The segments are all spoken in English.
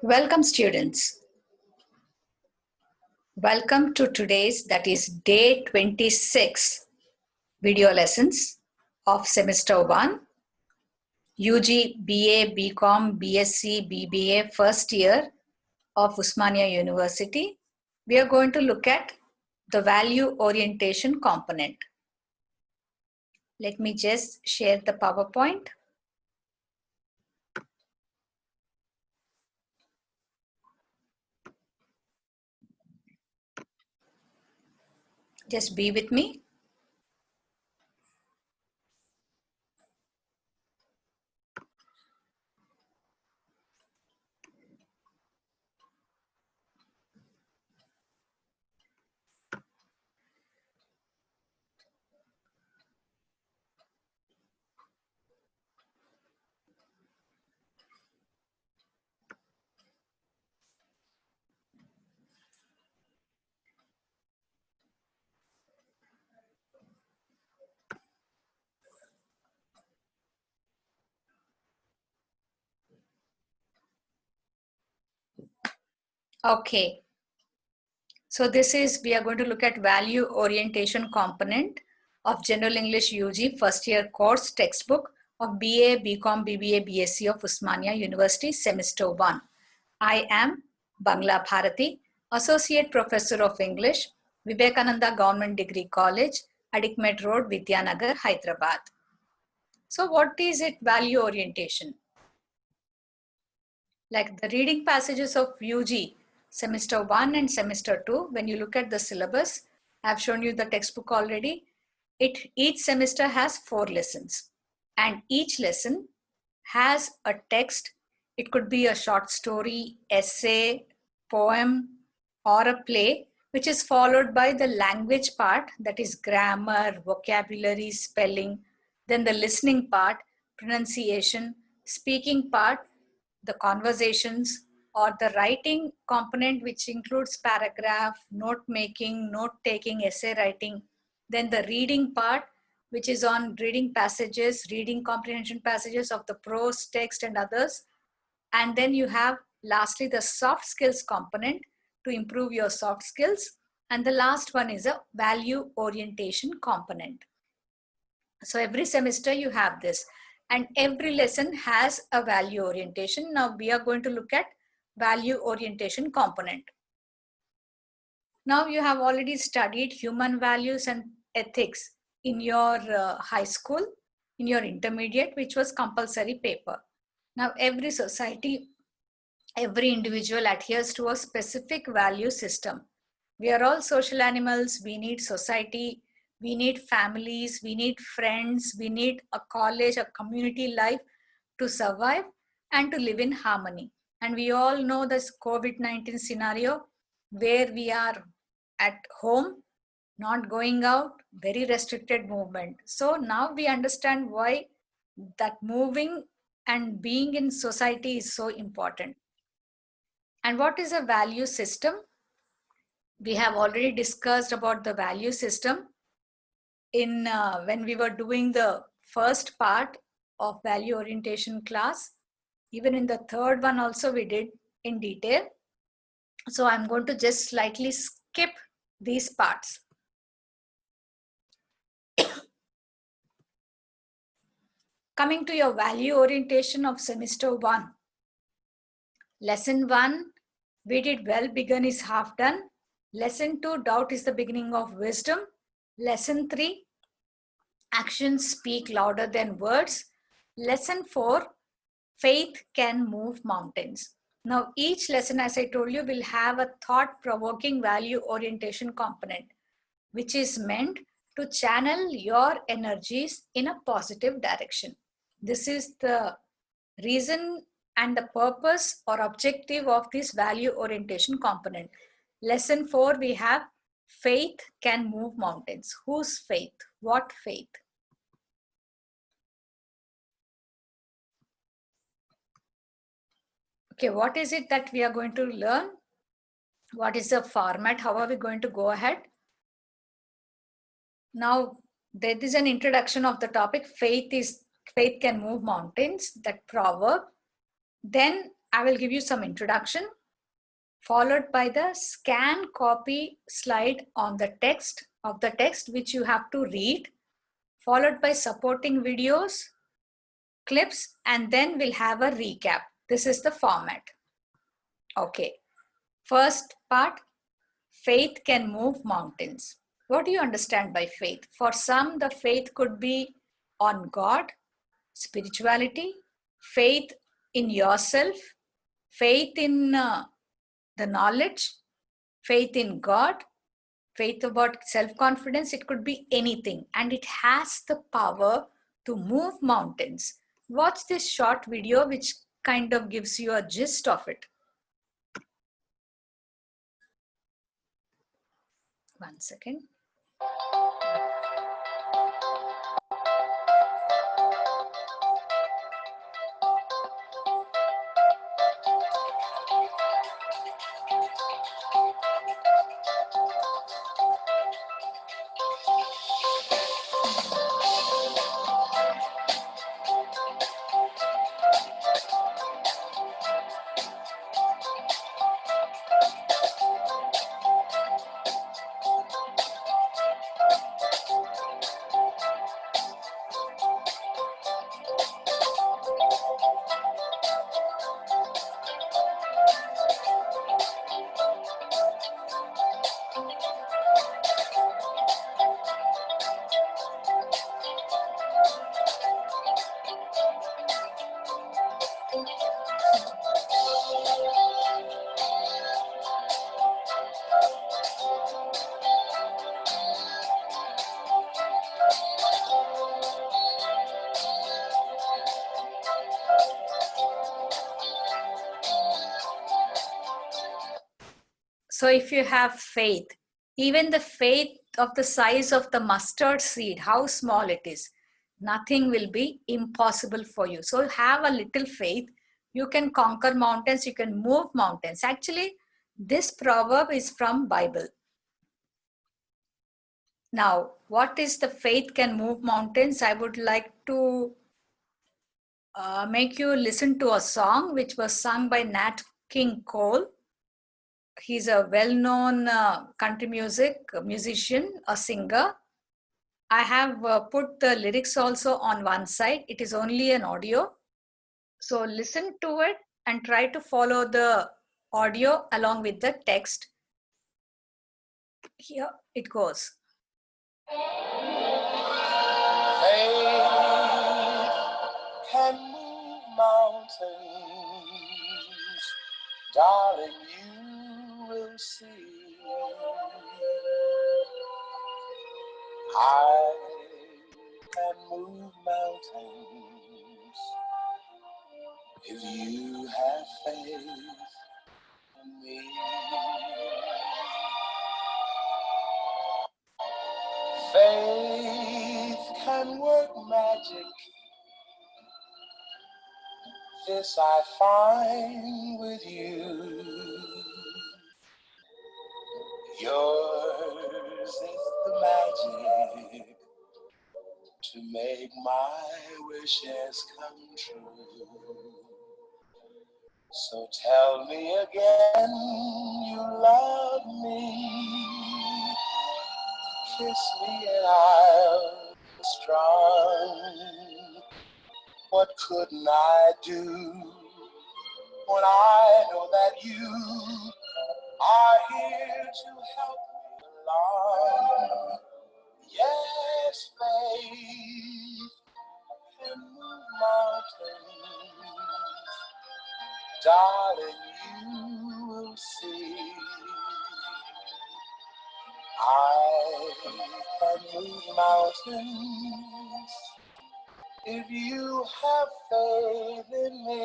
Welcome students. Welcome to today's, that is day 26 video lessons of semester 1, UG, BA, BCOM, BSc, BBA first year of Osmania University. We are going to look at the value orientation component. Let me just share the PowerPoint. Just be with me. Okay. So we are going to look at value orientation component of General English UG first year course textbook of BA, BCom, BBA, BSc of Osmania University semester 1. I am Bangla Bharathi, Associate Professor of English, Vivekananda Government Degree College, Adikmet Road, Vidyanagar, Hyderabad. So what is it, value orientation? Like the reading passages of UG semester 1 and semester 2, when you look at the syllabus, I've shown you the textbook already. Each semester has 4 lessons and each lesson has a text. It could be a short story, essay, poem, or a play, which is followed by the language part, that is grammar, vocabulary, spelling, then the listening part, pronunciation, speaking part, the conversations, or the writing component, which includes paragraph, note making, note taking, essay writing, then the reading part, which is on reading passages, reading comprehension passages of the prose, text, and others. And then you have lastly the soft skills component to improve your soft skills. And the last one is a value orientation component. So every semester you have this, and every lesson has a value orientation. Now we are going to look at value orientation component. Now you have already studied human values and ethics in your high school, in your intermediate, which was compulsory paper. Now every society, every individual adheres to a specific value system. We are all social animals. We need society, we need families, we need friends, we need a college, a community life to survive and to live in harmony. And we all know this COVID-19 scenario where we are at home, not going out, very restricted movement. So now we understand why that moving and being in society is so important. And what is a value system? We have already discussed about the value system in when we were doing the first part of value orientation class. Even in the third one also we did in detail. So I'm going to just slightly skip these parts. Coming to your value orientation of semester 1. Lesson 1, we did well begun is half done. Lesson 2, doubt is the beginning of wisdom. Lesson 3, actions speak louder than words. Lesson 4, faith can move mountains. Now each lesson, as I told you, will have a thought-provoking value orientation component, which is meant to channel your energies in a positive direction. This is the reason and the purpose or objective of this value orientation component. Lesson 4, we have faith can move mountains. Whose faith? What faith? Okay, what is it that we are going to learn? What is the format? How are we going to go ahead? Now, there is an introduction of the topic. Faith can move mountains, that proverb. Then I will give you some introduction, followed by the scan copy slide on the text which you have to read, followed by supporting videos, clips, and then we'll have a recap. This is the format. Okay. First part, faith can move mountains. What do you understand by faith? For some, the faith could be on God, spirituality, faith in yourself, faith in the knowledge, faith in God, faith about self-confidence. It could be anything, and it has the power to move mountains. Watch this short video which kind of gives you a gist of it. One second. So if you have faith, even the faith of the size of the mustard seed, how small it is, nothing will be impossible for you. So have a little faith. You can conquer mountains, you can move mountains. Actually, this proverb is from Bible. Now, what is the faith can move mountains? I would like to make you listen to a song which was sung by Nat King Cole. He's a well-known country musician, a singer. I have put the lyrics also on one side. It is only an audio. So listen to it and try to follow the audio along with the text. Here it goes. Faith can move mountains, darling, you will see. I can move mountains if you have faith in me. Faith can work magic. This I find with you. Yours is the magic to make my wishes come true. So tell me again you love me. Kiss me and I'll be strong. What couldn't I do when I know that you are here to help me along? Yes, faith can move mountains. Darling, you will see. I can move mountains if you have faith in me.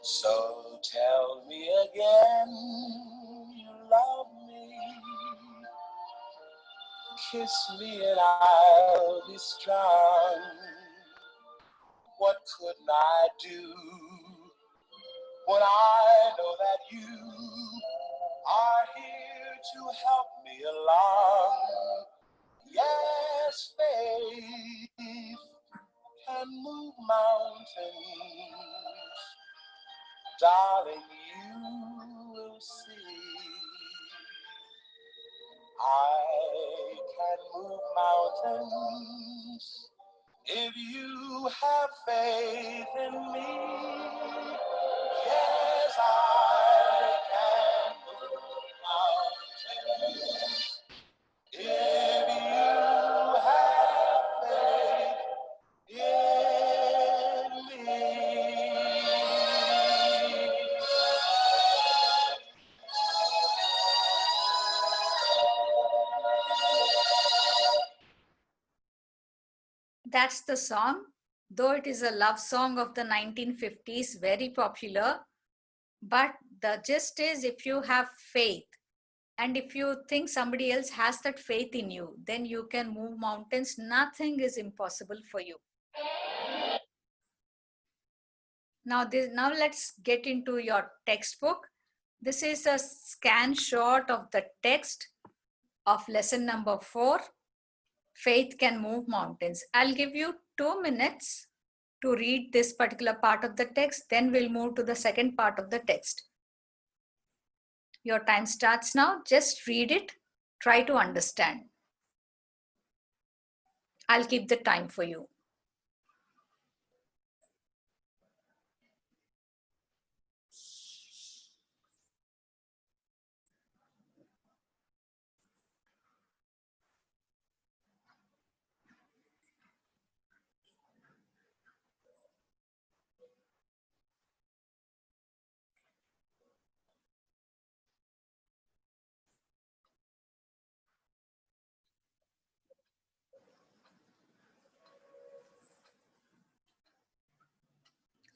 So tell me again you love me. kiss me and I'll be strong. What couldn't I do when I know that you are here to help me along? Yes, faith can move mountains. Darling, you will see. I can move mountains if you have faith in me. Yes, I can move mountains if you have faith in me. That's the song. Though it is a love song of the 1950s, very popular. But the gist is, if you have faith and if you think somebody else has that faith in you, then you can move mountains. Nothing is impossible for you. Now let's get into your textbook. This is a scan shot of the text of lesson number 4. Faith can move mountains. I'll give you 2 minutes to read this particular part of the text. Then we'll move to the second part of the text. Your time starts now. Just read it. Try to understand. I'll keep the time for you.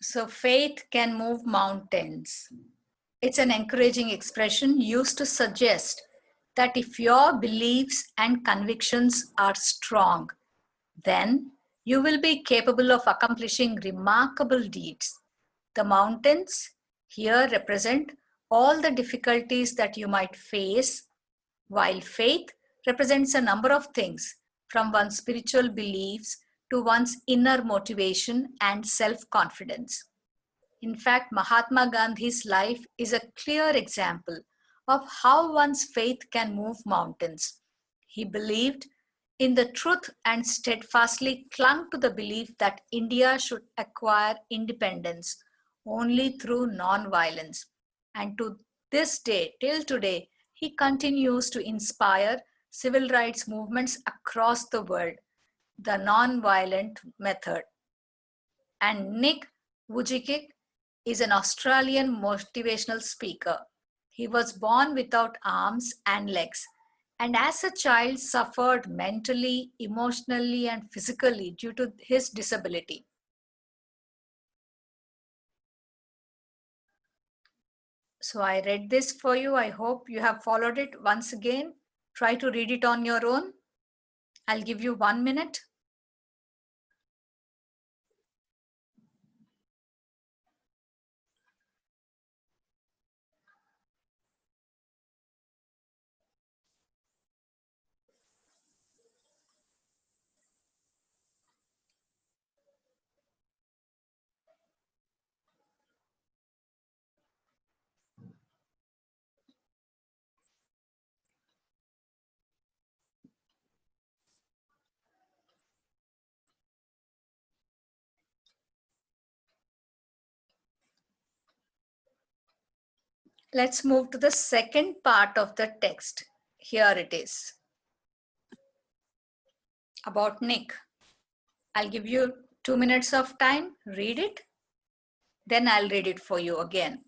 So faith can move mountains. It's an encouraging expression used to suggest that if your beliefs and convictions are strong, then you will be capable of accomplishing remarkable deeds. The mountains here represent all the difficulties that you might face, while faith represents a number of things, from one's spiritual beliefs to one's inner motivation and self-confidence. In fact, Mahatma Gandhi's life is a clear example of how one's faith can move mountains. He believed in the truth and steadfastly clung to the belief that India should acquire independence only through non-violence. And to this day, till today, he continues to inspire civil rights movements across the world, the non-violent method. And Nick Vujicic is an Australian motivational speaker. He was born without arms and legs, and as a child suffered mentally, emotionally, and physically due to his disability. So I read this for you. I hope you have followed it. Once again, try to read it on your own. I'll give you 1 minute. Let's move to the second part of the text. Here it is. About Nick. I'll give you 2 minutes of time. Read it. Then I'll read it for you again.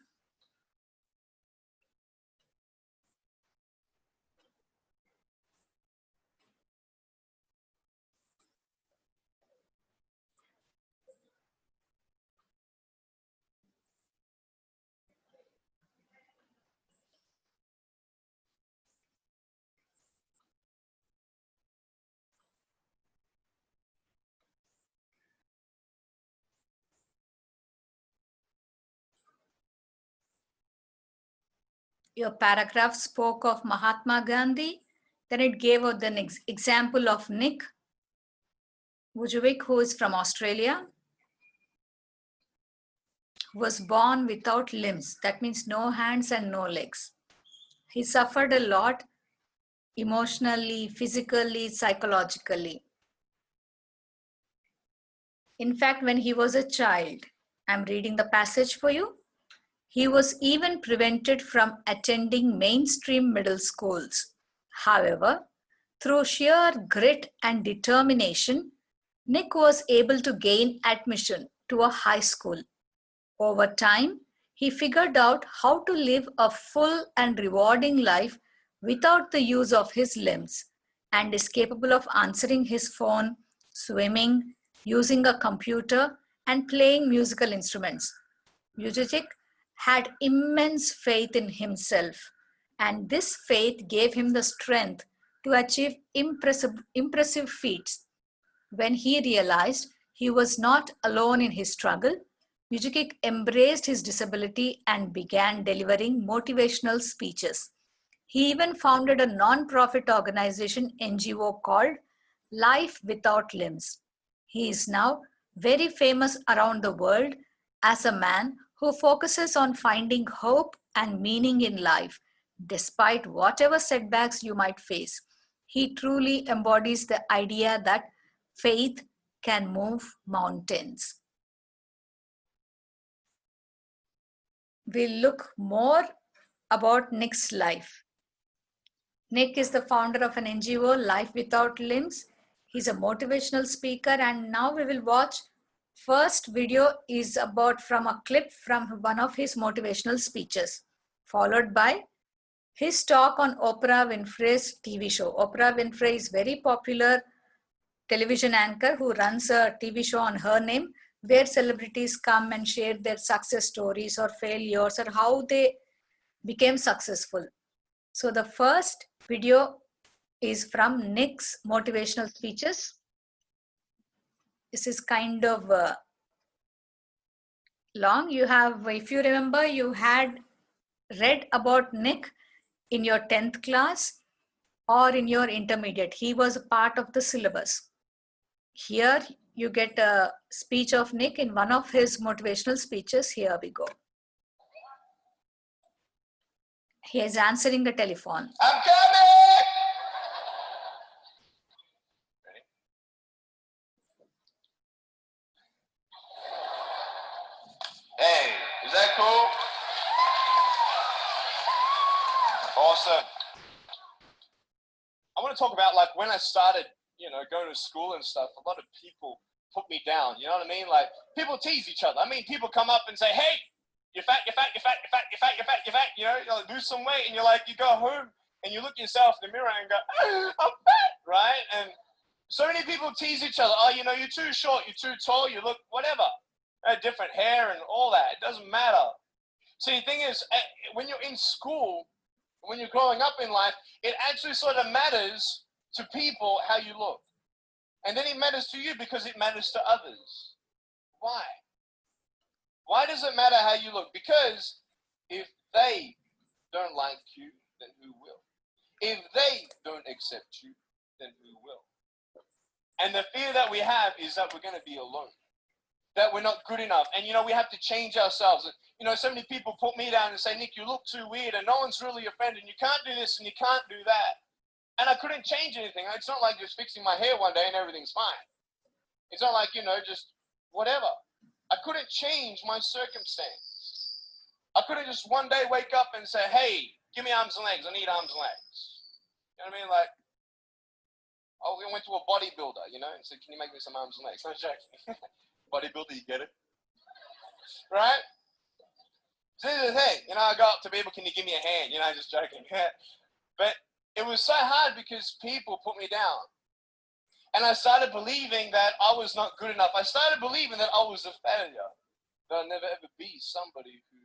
your paragraph spoke of Mahatma Gandhi. Then it gave out the example of Nick Vujicic, who is from Australia, who was born without limbs. That means no hands and no legs. He suffered a lot emotionally, physically, psychologically. In fact, when he was a child, I'm reading the passage for you. He was even prevented from attending mainstream middle schools. However, through sheer grit and determination, Nick was able to gain admission to a high school. Over time, he figured out how to live a full and rewarding life without the use of his limbs and is capable of answering his phone, swimming, using a computer, and playing musical instruments. Vujicic had immense faith in himself, and this faith gave him the strength to achieve impressive feats. When he realized he was not alone in his struggle, Vujicic embraced his disability and began delivering motivational speeches. He even founded a non-profit organization NGO called Life Without Limbs. He is now very famous around the world as a man who focuses on finding hope and meaning in life, despite whatever setbacks you might face. He truly embodies the idea that faith can move mountains. We'll look more about Nick's life. Nick is the founder of an NGO, Life Without Limbs. He's a motivational speaker, and now we will watch first video is about from a clip from one of his motivational speeches, followed by his talk on Oprah Winfrey's TV show. Oprah Winfrey is very popular television anchor who runs a TV show on her name, where celebrities come and share their success stories or failures or how they became successful. So the first video is from Nick's motivational speeches. This is kind of long. You have, if you remember, you had read about Nick in your 10th class or in your intermediate. He was a part of the syllabus. Here you get a speech of Nick in one of his motivational speeches. Here we go. He is answering the telephone. I'm coming! Ready? Hey, is that cool? Awesome. I want to talk about like when I started, going to school and stuff, a lot of people put me down, you know what I mean? Like people tease each other. I mean, people come up and say, hey, you're fat, you're fat, you're fat, you're fat, you're fat, you're fat, you're fat, you know, lose some weight. And you're like, you go home and you look yourself in the mirror and go, I'm fat, right? And so many people tease each other. Oh, you're too short, you're too tall, you look whatever. Different hair and all that. It doesn't matter. See, the thing is, when you're in school, when you're growing up in life, it actually sort of matters to people how you look. And then it matters to you because it matters to others. Why? Why does it matter how you look? Because if they don't like you, then who will? If they don't accept you, then who will? And the fear that we have is that we're going to be alone, that we're not good enough. And, we have to change ourselves. And, so many people put me down and say, Nick, you look too weird and no one's really offended. You can't do this and you can't do that. And I couldn't change anything. It's not like just fixing my hair one day and everything's fine. It's not like, just whatever. I couldn't change my circumstance. I couldn't just one day wake up and say, hey, give me arms and legs. I need arms and legs. You know what I mean? Like, we went to a bodybuilder, and said, can you make me some arms and legs? No joking. Bodybuilder, you get it? Right? So this is the thing. I go up to people, can you give me a hand? Just joking. But it was so hard because people put me down. And I started believing that I was not good enough. I started believing that I was a failure. That I'd never ever be somebody who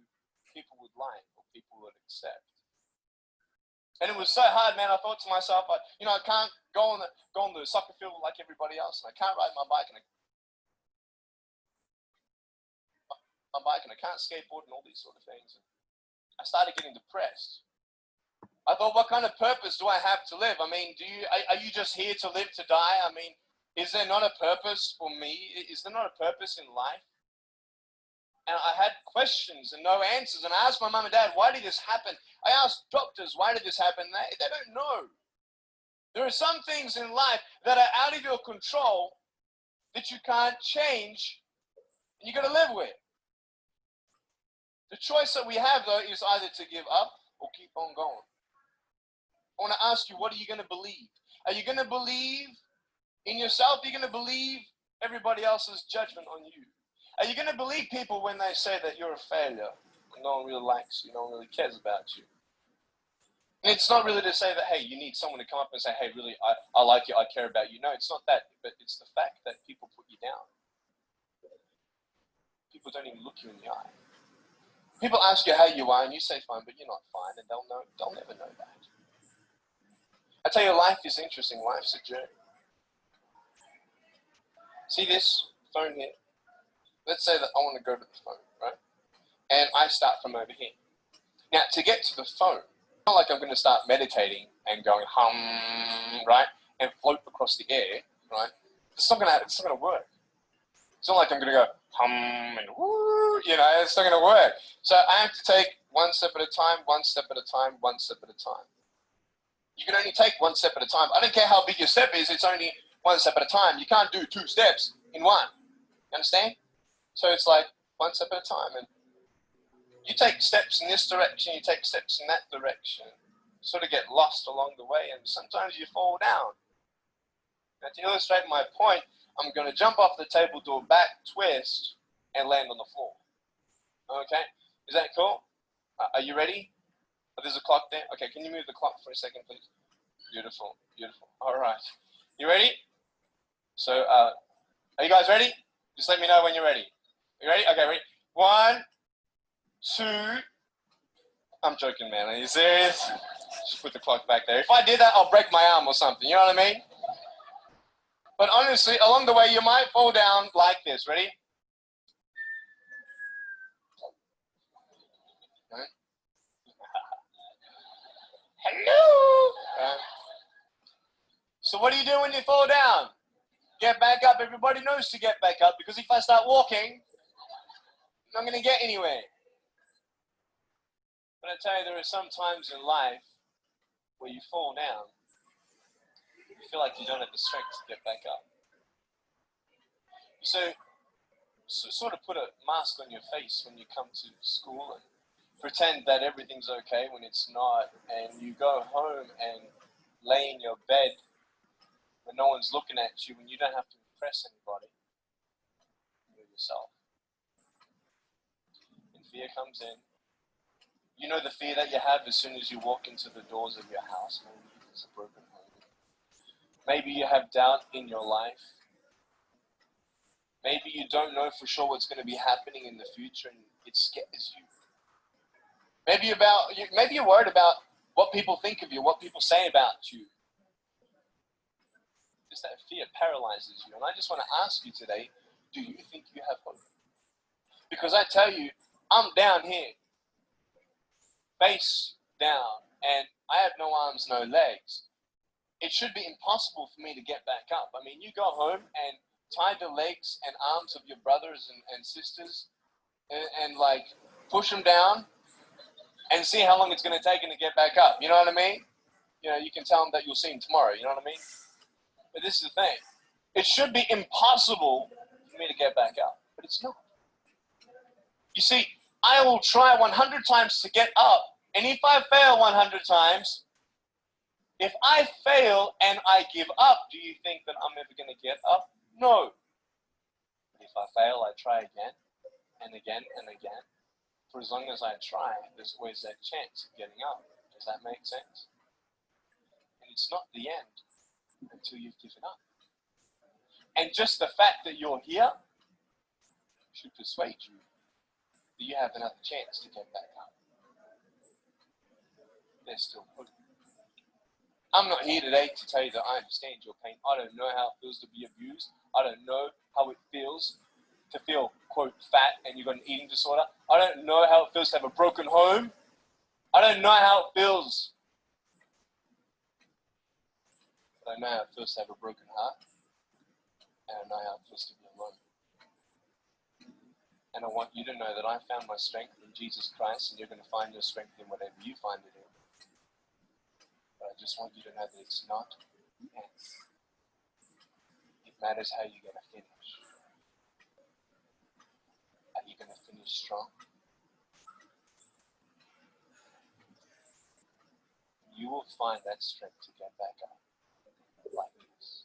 people would like or people would accept. And it was so hard, man. I thought to myself, I can't go on the soccer field like everybody else. And I can't ride my bike and I can't skateboard and all these sort of things. And I started getting depressed. I thought, what kind of purpose do I have to live? I mean, are you just here to live to die? I mean, is there not a purpose for me? Is there not a purpose in life? And I had questions and no answers. And I asked my mum and dad, why did this happen? I asked doctors, why did this happen? They don't know. There are some things in life that are out of your control that you can't change and you got to live with. The choice that we have, though, is either to give up or keep on going. I want to ask you, what are you going to believe? Are you going to believe in yourself? Are you going to believe everybody else's judgment on you? Are you going to believe people when they say that you're a failure and no one really likes you, no one really cares about you? And it's not really to say that, hey, you need someone to come up and say, hey, really, I like you, I care about you. No, it's not that, but it's the fact that people put you down. People don't even look you in the eye. People ask you how you are, and you say fine, but you're not fine, and they'll never know that. I tell you, life is interesting. Life's a journey. See this phone here? Let's say that I want to go to the phone, right? And I start from over here. Now, to get to the phone, it's not like I'm going to start meditating and going hum, right, and float across the air, right? It's not going to work. It's not like I'm going to go hum and woo, you know, it's not going to work. So I have to take one step at a time, one step at a time, one step at a time. You can only take one step at a time. I don't care how big your step is, it's only one step at a time. You can't do 2 steps in one. You understand? So it's like one step at a time. And you take steps in this direction, you take steps in that direction. You sort of get lost along the way, and sometimes you fall down. Now, to illustrate my point, I'm going to jump off the table, do a back twist, and land on the floor. Okay? Is that cool? Are you ready? Oh, there's a clock there. Okay, can you move the clock for a second, please? Beautiful, beautiful. All right. You ready? So, are you guys ready? Just let me know when you're ready. You ready? Okay, ready? 1, 2. I'm joking, man. Are you serious? Just put the clock back there. If I did that, I'll break my arm or something. You know what I mean? But honestly, along the way, you might fall down like this. Ready? Right. Hello. So what do you do when you fall down? Get back up. Everybody knows to get back up, because if I start walking, I'm not going to get anywhere. But I tell you, there are some times in life where you fall down, you feel like you don't have the strength to get back up. So sort of put a mask on your face when you come to school and pretend that everything's okay when it's not, and you go home and lay in your bed when no one's looking at you, when you don't have to impress anybody. You're yourself. And fear comes in. You know the fear that you have as soon as you walk into the doors of your house. Maybe it's a broken home. Maybe you have doubt in your life. Maybe you don't know for sure what's going to be happening in the future, and it scares you. Maybe you're worried about what people think of you, what people say about you. Just that fear paralyzes you. And I just want to ask you today, do you think you have hope? Because I tell you, I'm down here, face down, and I have no arms, no legs. It should be impossible for me to get back up. I mean, you go home and tie the legs and arms of your brothers and sisters and like push them down and see how long it's going to take them to get back up. You know what I mean? You know, you can tell them that you'll see them tomorrow. You know what I mean? But this is the thing. It should be impossible for me to get back up, but it's not. You see, I will try 100 times to get up, and if I fail 100 times, if I fail and I give up, do you think that I'm ever going to get up? No. But if I fail, I try again and again and again. For as long as I try, there's always that chance of getting up. Does that make sense? And it's not the end until you've given up. And just the fact that you're here should persuade you that you have another chance to get back up. There's still hope. I'm not here today to tell you that I understand your pain. I don't know how it feels to be abused. I don't know how it feels to feel, quote, fat and you've got an eating disorder. I don't know how it feels to have a broken home. I don't know how it feels I know how it feels to have a broken heart, and I know how it feels to be alone. And I want you to know that I found my strength in Jesus Christ, and you're going to find your strength in whatever you find it in. But I just want you to know that it's not the end. It matters how you're going to finish. Are you going to finish strong? You will find that strength to get back up like this.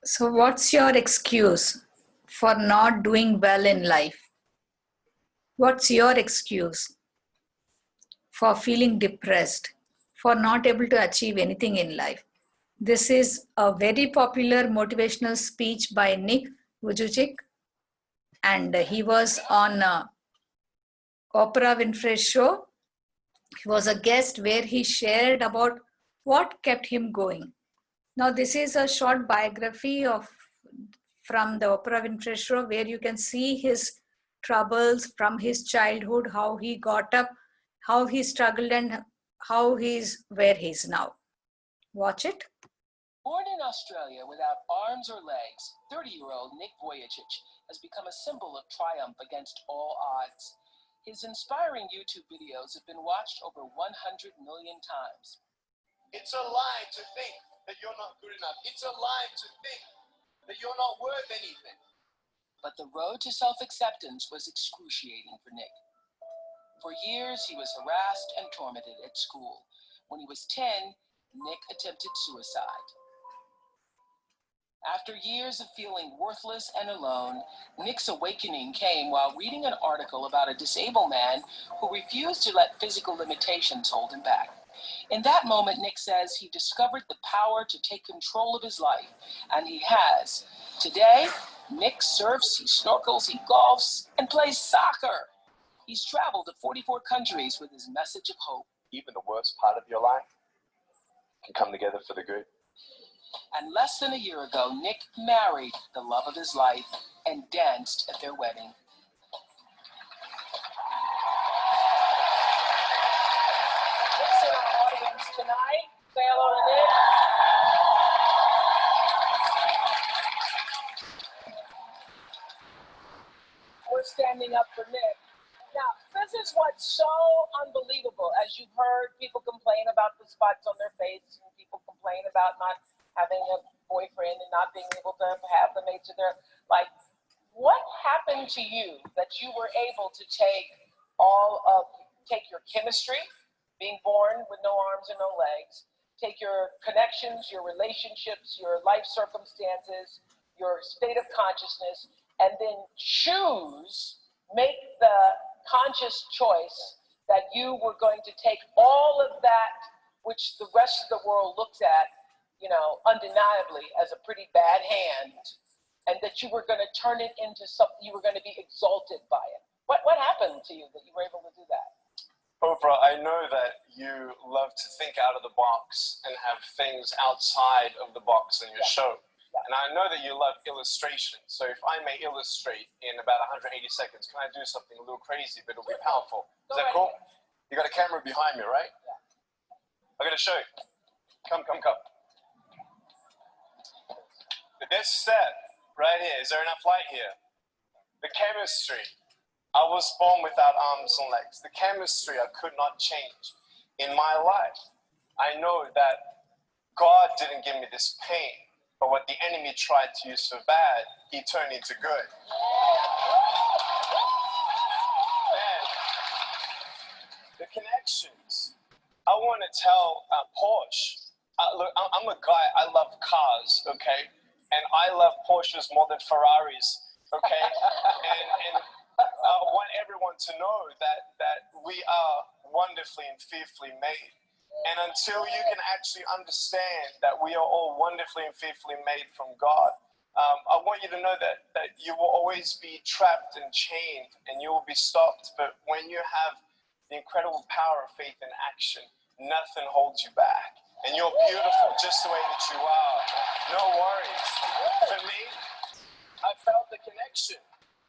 So what's your excuse for not doing well in life? What's your excuse for feeling depressed, for not able to achieve anything in life? This is a very popular motivational speech by Nick Vujicic, and he was on Oprah Winfrey's show. He was a guest where he shared about what kept him going. Now, this is a short biography from the Oprah Winfrey show, where you can see his troubles from his childhood, how he got up, how he struggled, and how he's where he's now. Watch it. Born in Australia without arms or legs, 30-year-old Nick Vujicic has become a symbol of triumph against all odds. His inspiring YouTube videos have been watched over 100 million times. It's a lie to think that you're not good enough. It's a lie to think that you're not worth anything. But the road to self-acceptance was excruciating for Nick. For years, he was harassed and tormented at school. When he was 10, Nick attempted suicide. After years of feeling worthless and alone, Nick's awakening came while reading an article about a disabled man who refused to let physical limitations hold him back. In that moment, Nick says he discovered the power to take control of his life, and he has. Today, Nick surfs, he snorkels, he golfs, and plays soccer. He's traveled to 44 countries with his message of hope. Even the worst part of your life can come together for the good. And less than a year ago, Nick married the love of his life and danced at their wedding. Nick's in our audience tonight. Say hello to Nick. We're standing up for Nick. Now, this is what's so unbelievable. As you've heard, people complain about the spots on their face, and people complain about not having a boyfriend and not being able to have the mates of their life. What happened to you that you were able to take your chemistry, being born with no arms and no legs, take your connections, your relationships, your life circumstances, your state of consciousness, and then make the conscious choice that you were going to take all of that which the rest of the world looks at, undeniably as a pretty bad hand, and that you were going to turn it into something, you were going to be exalted by it. What happened to you that you were able to do that? Oprah, I know that you love to think out of the box and have things outside of the box in your show. Yeah. And I know that you love illustration. So if I may illustrate in about 180 seconds, can I do something a little crazy, but it'll be powerful? Is that cool? You got a camera behind me, right? Yeah. I'm going to show you. Come. This step right here, is there enough light here? The chemistry. I was born without arms and legs. The chemistry I could not change in my life. I know that God didn't give me this pain, but what the enemy tried to use for bad, he turned into good. Man, the connections. I want to tell Porsche. Look, I'm a guy, I love cars, okay? And I love Porsches more than Ferraris, okay? and I want everyone to know that we are wonderfully and fearfully made. And until you can actually understand that we are all wonderfully and fearfully made from God, I want you to know that you will always be trapped and chained and you will be stopped. But when you have the incredible power of faith in action, nothing holds you back. And you're beautiful just the way that you are. No worries. For me, I felt the connection.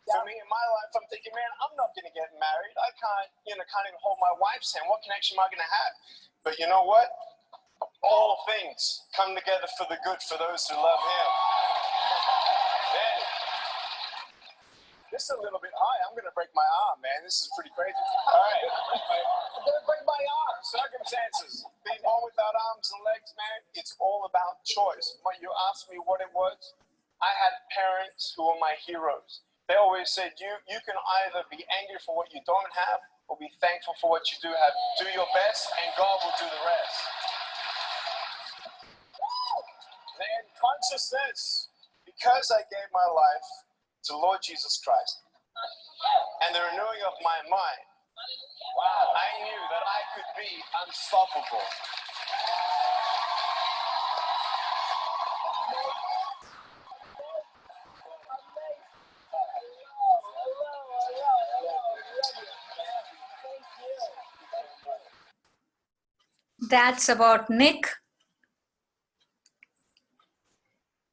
For me in my life, I'm thinking, man, I'm not going to get married. I can't even hold my wife's hand. What connection am I going to have? But you know what? All things come together for the good for those who love him. Man, this is a little bit high. I'm going to break my arm, man. This is pretty crazy. All right. I'm going to break my arm. Circumstances. Being born without arms and legs, man, it's all about choice. When you asked me what it was, I had parents who were my heroes. They always said, you can either be angry for what you don't have or be thankful for what you do have. Do your best and God will do the rest. Man, consciousness, because I gave my life to Lord Jesus Christ and the renewing of my mind, I knew that I could be unstoppable. That's about Nick.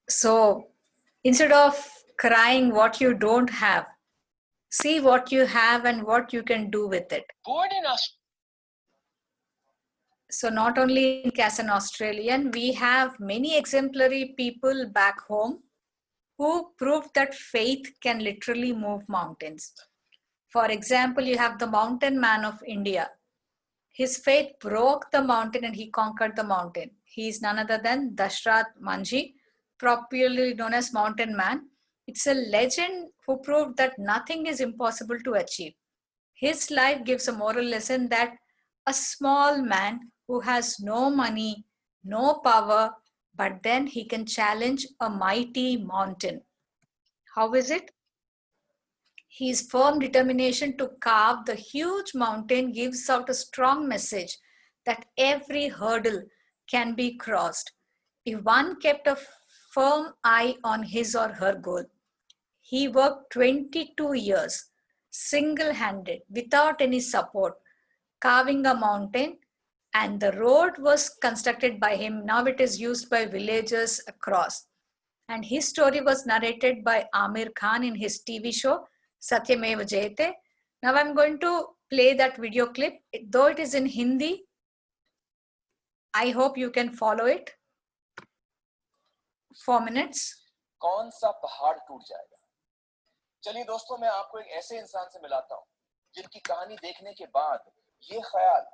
So instead of crying what you don't have, see what you have and what you can do with it. Born in Australia. So not only as an Australian, we have many exemplary people back home who proved that faith can literally move mountains. For example, you have the mountain man of India. His faith broke the mountain and he conquered the mountain. He is none other than Dashrath Manji, popularly known as Mountain Man. It's a legend who proved that nothing is impossible to achieve. His life gives a moral lesson that a small man who has no money, no power, but then he can challenge a mighty mountain. How is it? His firm determination to carve the huge mountain gives out a strong message that every hurdle can be crossed if one kept a firm eye on his or her goal. He worked 22 years, single-handed, without any support, carving a mountain, and the road was constructed by him. Now it is used by villagers across. And his story was narrated by Amir Khan in his TV show, Satyameva Jayate. Now I'm going to play that video clip. Though it is in Hindi, I hope you can follow it. 4 minutes. कौन सा पहाड़ टूट जाएगा? चलिए दोस्तों, मैं आपको एक ऐसे इंसान से मिलाता हूँ जिनकी कहानी देखने के बाद ये ख्याल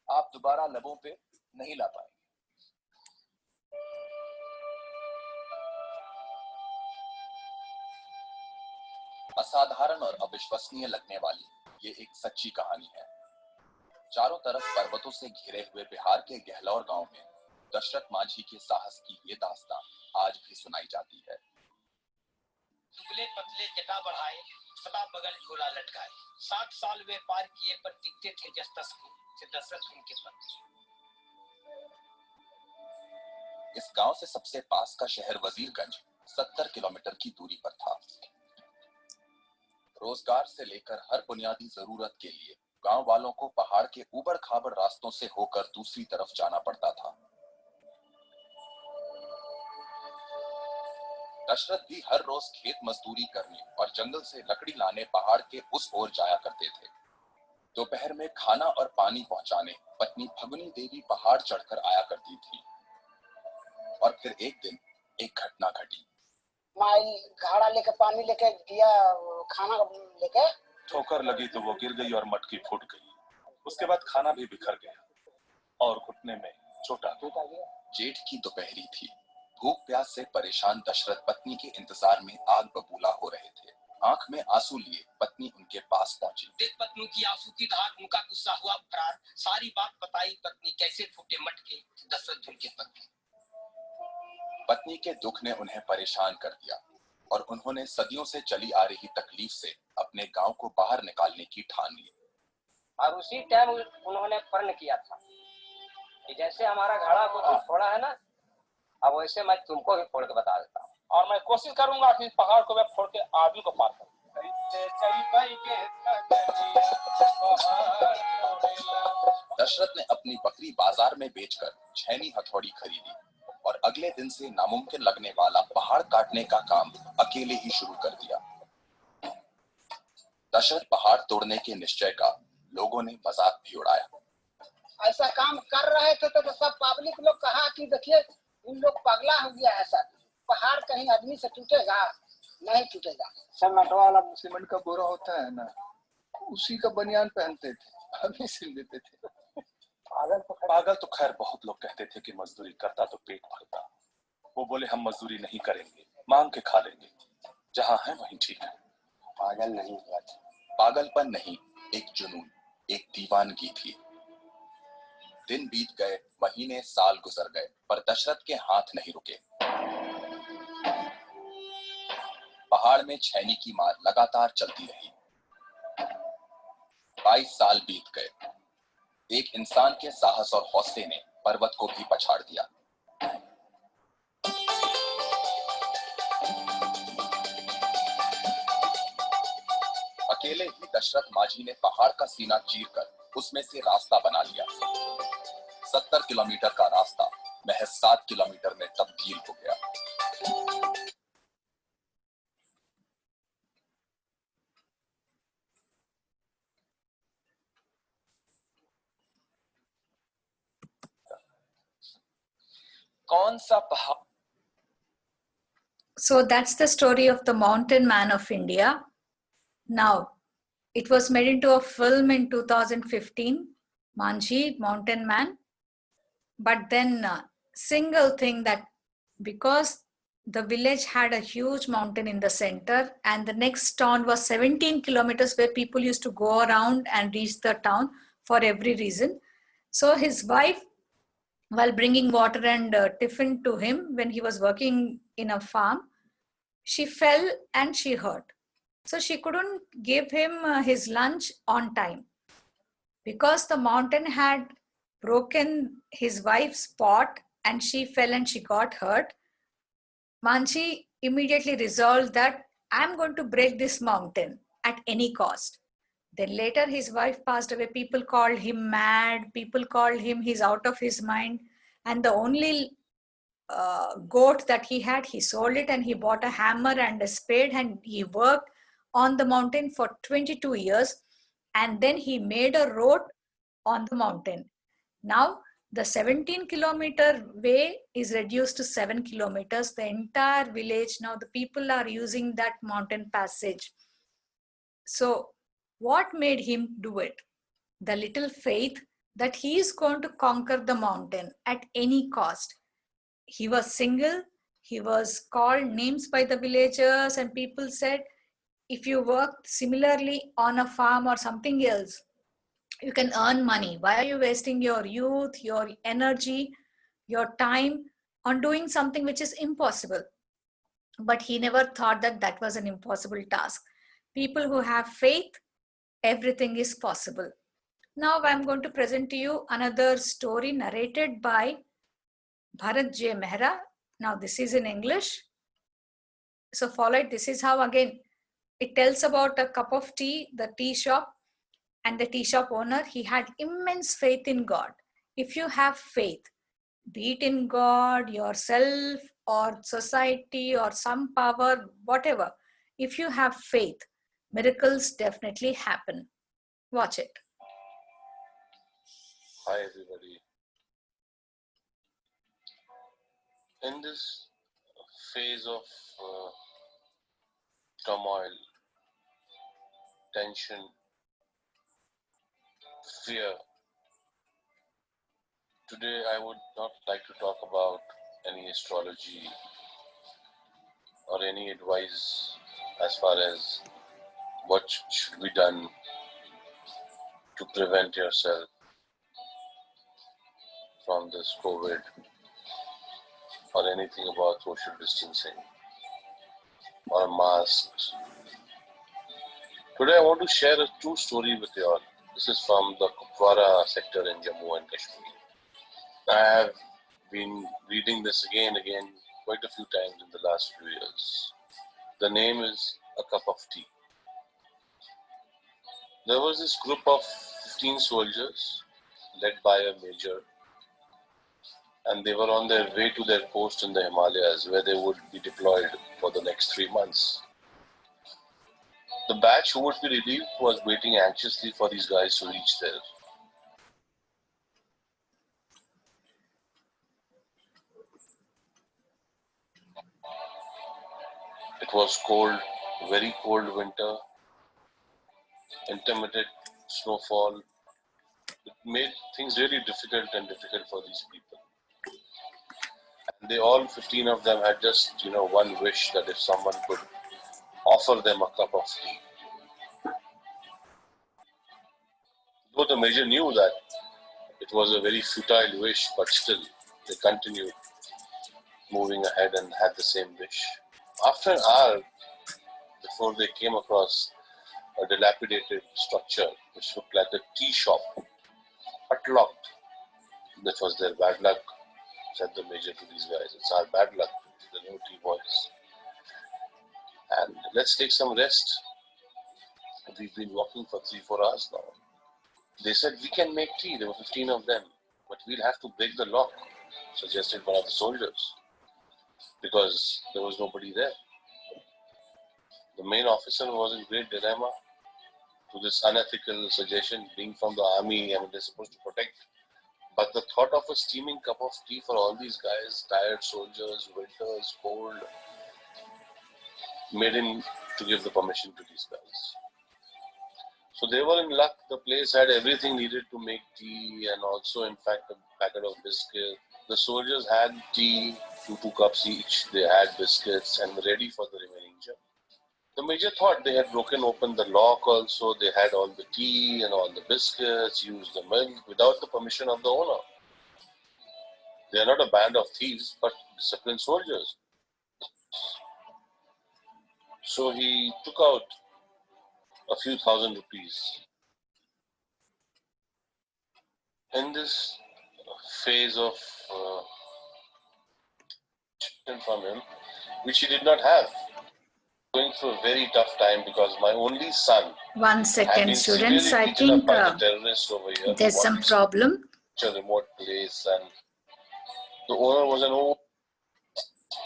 आप दोबारा लबों पे नहीं ला पाएंगे। असाधारण और अविश्वसनीय लगने वाली ये एक सच्ची कहानी है। चारों तरफ पर्वतों से घिरे हुए बिहार के गहलौर गांव में दशरथ मांझी के साहस की ये दास्तां आज भी सुनाई जाती है। दुबले पतले जटा बढ़ाए, सदा बगल झोला लटकाए, 60 साल वे पार किए पर दिखते थे जस तस से दशरथ उनके पति। इस गांव से सबसे पास का शहर वजीरगंज 70 किलोमीटर की दूरी पर था। रोजगार से लेकर हर बुनियादी जरूरत के लिए गांव वालों को पहाड़ के ऊबड़ खाबड़ रास्तों से होकर दूसरी तरफ जाना पड़ता था। दशरथ भी हर रोज खेत मजदूरी करने और जंगल से लकड़ी लाने पहाड़ के उस ओर जाया करते थे। दोपहर में खाना और पानी पहुंचाने पत्नी फगुनी देवी पहाड़ चढ़कर आया करती थी। और फिर एक दिन एक घटना घटी। माई घड़ा लेके पानी लेके गया, खाना लेके ठोकर लगी तो वो गिर गई और मटकी फूट गई। उसके बाद खाना भी बिखर गया और घुटने में चोट आ गई। जेठ की दोपहरी थी। भूख प्यास से परेशान दशरथ पत्नी के इंतजार में आग बबूला हो रहे थे। आंख में आंसू लिए पत्नी उनके पास पहुंची। देख पत्नी की आंसू की धार, उनका गुस्सा हुआ फरार। सारी बात बताई पत्नी, कैसे फूटे मटके दशरथ उनके पति। पत्नी के दुख ने उन्हें परेशान कर दिया और उन्होंने सदियों से चली आ रही तकलीफ से अपने गांव को बाहर निकालने की ठान ली। और उसी टाइम उन्होंने प्रण किया था कि जैसे हमारा घड़ा को तू फोड़ा है ना, अब वैसे मैं तुमको भी फोड़ के बता देता हूँ और मैं कोशिश करूंगा कि इस पहाड़ को मैं फोड़ के आदमी को पार करूं। दशरथ ने अपनी बकरी बाजार में बेचकर छैनी हथौड़ी खरीदी और अगले दिन से नामुमकिन लगने वाला पहाड़ काटने का काम अकेले ही शुरू कर दिया। दशरथ पहाड़ तोड़ने के निश्चय का लोगों ने मजाक भी उड़ाया। ऐसा काम कर रहे थे तो सब पब्लिक लोग कहा कि देखिए इन लोग पगला हो गया है सर, पहाड़ कहीं आदमी से टूटेगा? नहीं टूटेगा। सर नटवा वाला सीमेंट का बोरा होता है ना, उसी का बनियान पहनते थे, हमें सिल देते थे। पागल तो खैर बहुत लोग कहते थे कि मजदूरी करता तो पेट भरता। वो बोले हम मजदूरी नहीं करेंगे, मांग के खा लेंगे, जहां है वहीं ठीक है। पागल नहीं हुआ था। पागलपन नहीं, एक जुनून, एक दीवानगी थी। दिन बीत गए, महीने साल गुजर गए, पर दशरथ के हाथ नहीं रुके। पहाड़ में छैनी की मार लगातार चलती रही। 22 साल बीत गए। एक इंसान के साहस और हौसले ने पर्वत को भी पछाड़ दिया। अकेले ही दशरथ माझी ने पहाड़ का सीना चीरकर उसमें से रास्ता बना लिया। 70 किलोमीटर का रास्ता महज 7 किलोमीटर में तब्दील हो गया। कौन सा पहाड़? So that's the story of the mountain man of India. Now, it was made into a film in 2015, Manji, Mountain Man. But then single thing that because the village had a huge mountain in the center and the next town was 17 kilometers where people used to go around and reach the town for every reason. So his wife, while bringing water and tiffin to him when he was working in a farm, she fell and she hurt. So she couldn't give him his lunch on time. Because the mountain had broken his wife's pot and she fell and she got hurt, Manchi immediately resolved that I'm going to break this mountain at any cost. Then later his wife passed away. People called him mad. People called him he's out of his mind. And the only goat that he had, he sold it and he bought a hammer and a spade and he worked on the mountain for 22 years. And then he made a road on the mountain. Now the 17-kilometer way is reduced to 7 kilometers. The entire village, now the people are using that mountain passage. So what made him do it? The little faith that he is going to conquer the mountain at any cost. He was single. He was called names by the villagers and people said, if you work similarly on a farm or something else, you can earn money. Why are you wasting your youth, your energy, your time on doing something which is impossible? But he never thought that that was an impossible task. People who have faith, everything is possible. Now I'm going to present to you another story narrated by Bharat J. Mehra. Now this is in English. So follow it. This is how again it tells about a cup of tea, the tea shop, and the tea shop owner. He had immense faith in God. If you have faith, be it in God, yourself, or society, or some power, whatever, if you have faith, miracles definitely happen. Watch it. Hi everybody. In this phase of turmoil, tension, fear, today I would not like to talk about any astrology or any advice as far as what should be done to prevent yourself from this COVID or anything about social distancing or masks. Today I want to share a true story with you all. This is from the Kupwara sector in Jammu and Kashmir. I have been reading this again quite a few times in the last few years. The name is A Cup of Tea. There was this group of 15 soldiers led by a major, and they were on their way to their post in the Himalayas where they would be deployed for the next 3 months. The batch who would be relieved was waiting anxiously for these guys to reach there. It was cold, very cold winter, intermittent snowfall. It made things really difficult for these people. And they all, 15 of them, had just, one wish that if someone could offer them a cup of tea. Though the major knew that it was a very futile wish, but still, they continued moving ahead and had the same wish. After an hour, before they came across a dilapidated structure which looked like a tea shop, padlocked. That was their bad luck, said the major to these guys. It's our bad luck, the no tea boys. And let's take some rest. We've been walking for 3-4 hours now. They said, we can make tea. There were 15 of them, but we'll have to break the lock, suggested one of the soldiers, because there was nobody there. The main officer was in great dilemma to this unethical suggestion, being from the army and they're supposed to protect. But the thought of a steaming cup of tea for all these guys, tired soldiers, winters, cold, made him to give the permission to these guys. So they were in luck. The place had everything needed to make tea and also, in fact, a packet of biscuits. The soldiers had tea, 2 cups each. They had biscuits and were ready for the remaining journey. The major thought they had broken open the lock also. They had all the tea and all the biscuits, used the milk without the permission of the owner. They are not a band of thieves, but disciplined soldiers. So he took out a few thousand rupees. In this phase of from him, which he did not have, going through a very tough time because my only son. 1 second, students. I think there's some problem. A remote place, and the owner was an old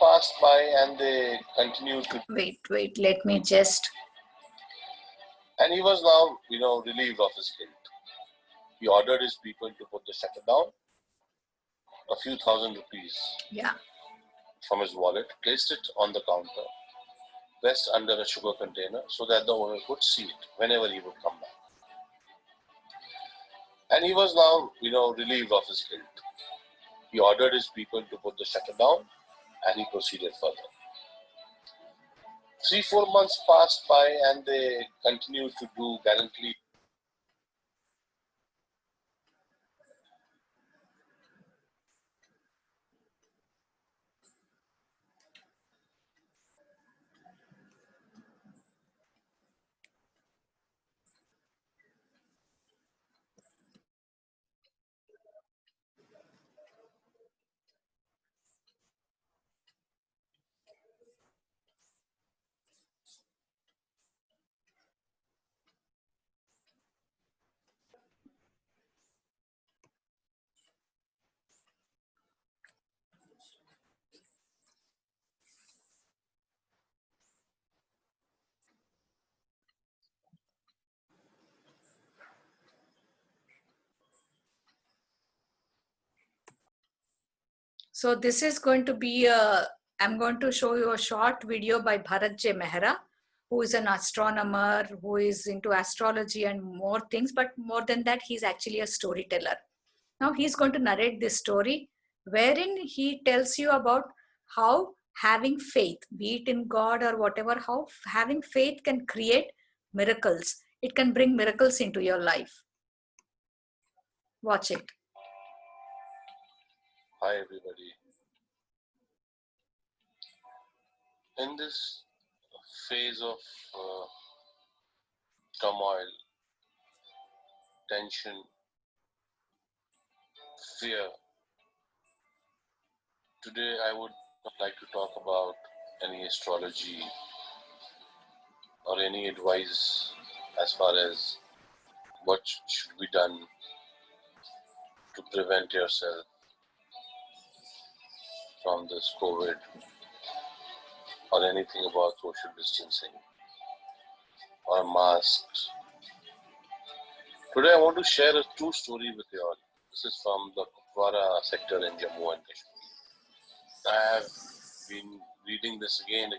passed by, and they continued to. Wait. Let me just. And he was now, relieved of his guilt. He ordered his people to put the shutter down. A few thousand rupees. Yeah. From his wallet, placed it on the counter, pressed under a sugar container so that the owner could see it whenever he would come back. And he was now, relieved of his guilt. He ordered his people to put the shutter down and he proceeded further. 3-4 months passed by and they continued to do gallantly. So this is going to be I'm going to show you a short video by Bharat J. Mehra, who is an astronomer, who is into astrology and more things, but more than that, he's actually a storyteller. Now he's going to narrate this story, wherein he tells you about how having faith, be it in God or whatever, how having faith can create miracles. It can bring miracles into your life. Watch it. Hi everybody. In this phase of turmoil, tension, fear, today I would like to talk about any astrology or any advice as far as what should be done to prevent yourself from this COVID or anything about social distancing or masks. Today I want to share a true story with you all. This is from the Kupwara sector in Jammu and Kashmir. I have been reading this again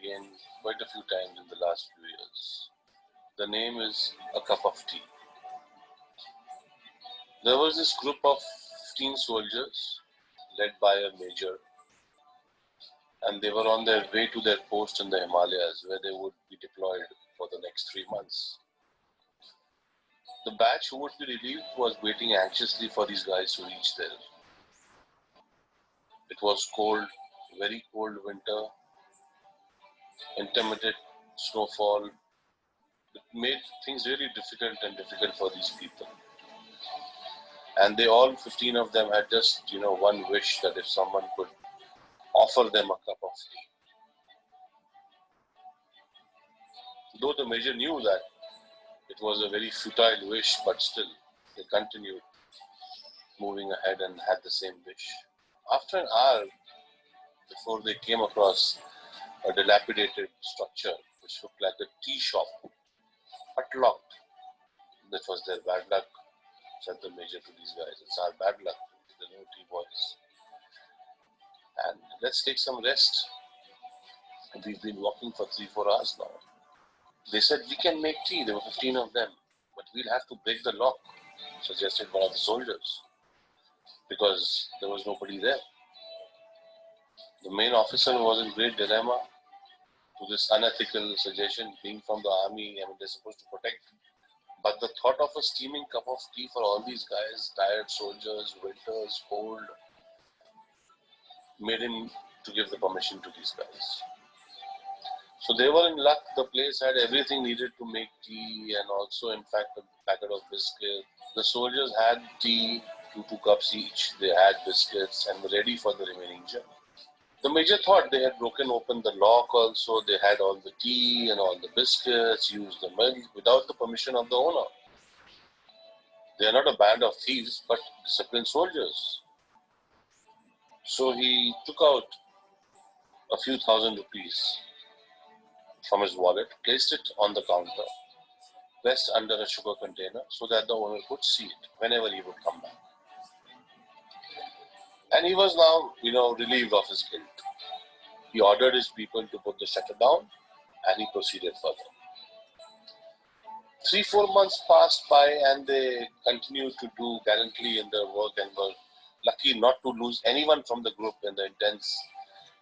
quite a few times in the last few years. The name is A Cup of Tea. There was this group of 15 soldiers led by a major, and they were on their way to their post in the Himalayas where they would be deployed for the next 3 months. The batch who would be relieved was waiting anxiously for these guys to reach there. It was cold, very cold winter, intermittent snowfall. It made things really difficult for these people. And they all, 15 of them, had just, one wish that if someone could offer them a cup of tea. Though the major knew that it was a very futile wish, but still, they continued moving ahead and had the same wish. After an hour, before they came across a dilapidated structure which looked like a tea shop, but locked. That was their bad luck, said the major to these guys. It's our bad luck, the no tea boys. And let's take some rest. We've been walking for 3-4 hours now. They said, we can make tea. There were 15 of them, but we'll have to break the lock, suggested one of the soldiers, because there was nobody there. The main officer was in great dilemma to this unethical suggestion, being from the army. They're supposed to protect. But the thought of a steaming cup of tea for all these guys, tired soldiers, winters, cold, made him to give the permission to these guys. So they were in luck. The place had everything needed to make tea and also, in fact, a packet of biscuits. The soldiers had tea, 2 cups each. They had biscuits and were ready for the remaining journey. The major thought they had broken open the lock also. They had all the tea and all the biscuits, used the milk without the permission of the owner. They are not a band of thieves, but disciplined soldiers. So he took out a few thousand rupees from his wallet, placed it on the counter, pressed under a sugar container so that the owner could see it whenever he would come back. And he was now, relieved of his guilt. He ordered his people to put the shutter down and he proceeded further. 3-4 months passed by and they continued to do gallantly in their work and were lucky not to lose anyone from the group in the intense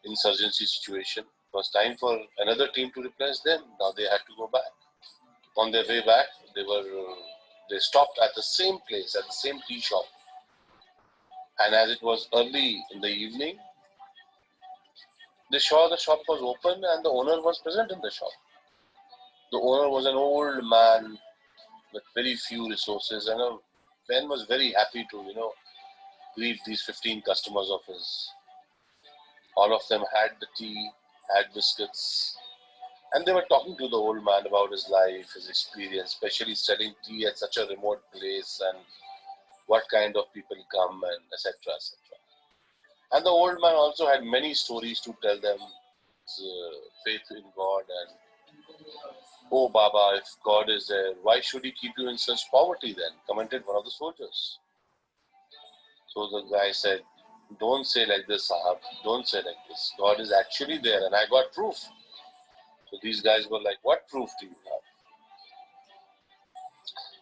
insurgency situation. It was time for another team to replace them. Now they had to go back. On their way back, they stopped at the same place, at the same tea shop. And as it was early in the evening, they saw the shop was open and the owner was present in the shop. The owner was an old man with very few resources, and Ben was very happy to, greet these 15 customers of his. All of them had the tea, had biscuits, and they were talking to the old man about his life, his experience, especially selling tea at such a remote place and what kind of people come and etc. etc. And the old man also had many stories to tell them, faith in God and, oh Baba, if God is there, why should he keep you in such poverty then? Commented one of the soldiers. So the guy said, don't say like this, Sahab, don't say like this. God is actually there and I got proof. So these guys were like, what proof do you have?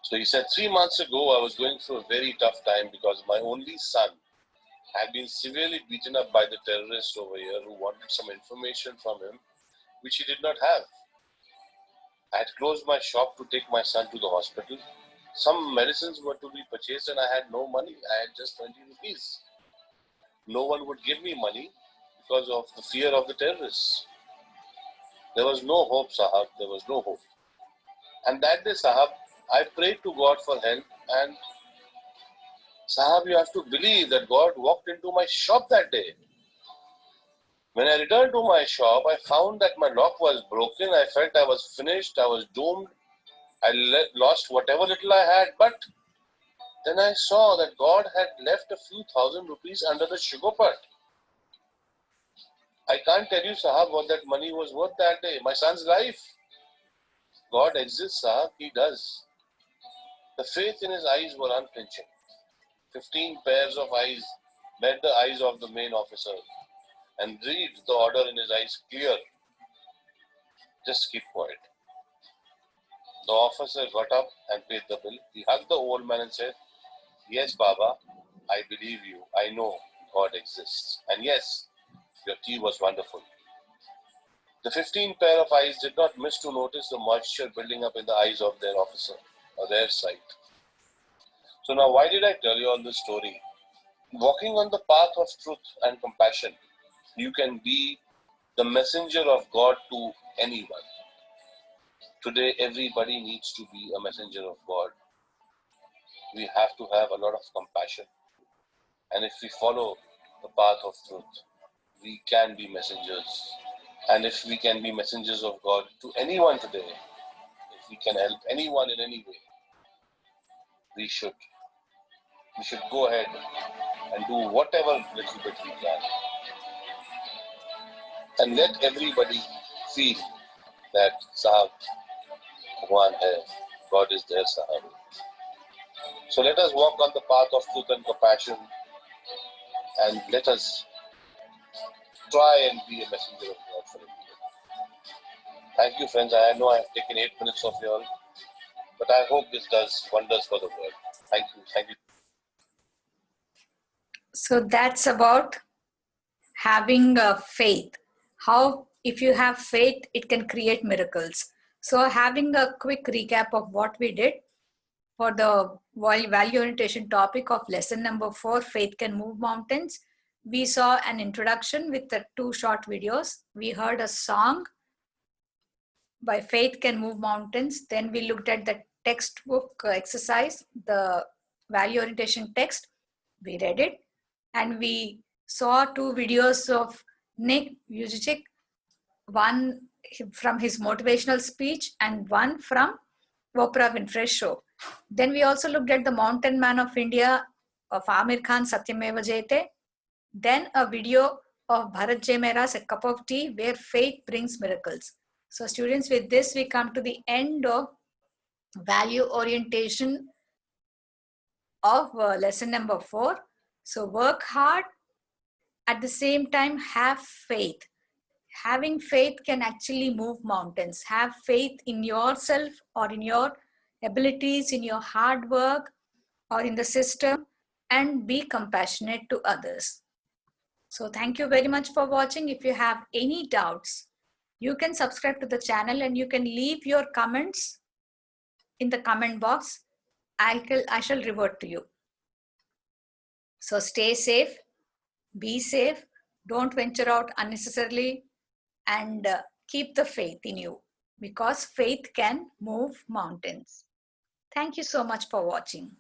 So he said, 3 months ago, I was going through a very tough time because my only son had been severely beaten up by the terrorists over here who wanted some information from him, which he did not have. I had closed my shop to take my son to the hospital. Some medicines were to be purchased and I had no money. I had just 20 rupees. No one would give me money because of the fear of the terrorists. There was no hope, Sahab. There was no hope. And that day, Sahab, I prayed to God for help, and Sahab, you have to believe that God walked into my shop that day. When I returned to my shop, I found that my lock was broken. I felt I was finished. I was doomed. I lost whatever little I had, but Then I saw that God had left a few thousand rupees under the sugar pot. I can't tell you, Sahab, what that money was worth that day. My son's life. God exists, Sahab. He does. The faith in his eyes were unflinching. 15 pairs of eyes met the eyes of the main officer and read the order in his eyes clear. Just keep quiet. The officer got up and paid the bill. He hugged the old man and said, "Yes, Baba, I believe you. I know God exists. And yes, your tea was wonderful." The 15 pair of eyes did not miss to notice the moisture building up in the eyes of their officer or their sight. So now, why did I tell you all this story? Walking on the path of truth and compassion, you can be the messenger of God to anyone. Today, everybody needs to be a messenger of God. We have to have a lot of compassion. And if we follow the path of truth, we can be messengers. And if we can be messengers of God to anyone today, if we can help anyone in any way, we should go ahead and do whatever little bit we can. And let everybody feel that Sahab, Bhagwan hai, God is there, Sahab. So let us walk on the path of truth and compassion, and let us try and be a messenger of God for everyone. Thank you, friends. I know I have taken 8 minutes of your, but I hope this does wonders for the world. Thank you. Thank you. So that's about having faith. How, if you have faith, it can create miracles. So having a quick recap of what we did for the value orientation topic of lesson number 4, Faith Can Move Mountains. We saw an introduction with the 2 short videos. We heard a song by Faith Can Move Mountains. Then we looked at the textbook exercise, the value orientation text. We read it. And we saw 2 videos of Nick Vujicic, one from his motivational speech and one from Oprah Winfrey show. Then we also looked at the Mountain Man of India of Amir Khan, Satyameva Jayate. Then a video of Bharat J. Mehra's A Cup of Tea, where faith brings miracles. So students, with this we come to the end of value orientation of lesson number 4. So work hard, at the same time have faith. Having faith can actually move mountains. Have faith in yourself or in your abilities, in your hard work or in the system, and be compassionate to others. So thank you very much for watching. If you have any doubts, you can subscribe to the channel and you can leave your comments in the comment box. I shall revert to you. So stay safe, be safe, don't venture out unnecessarily, and keep the faith in you, because faith can move mountains. Thank you so much for watching.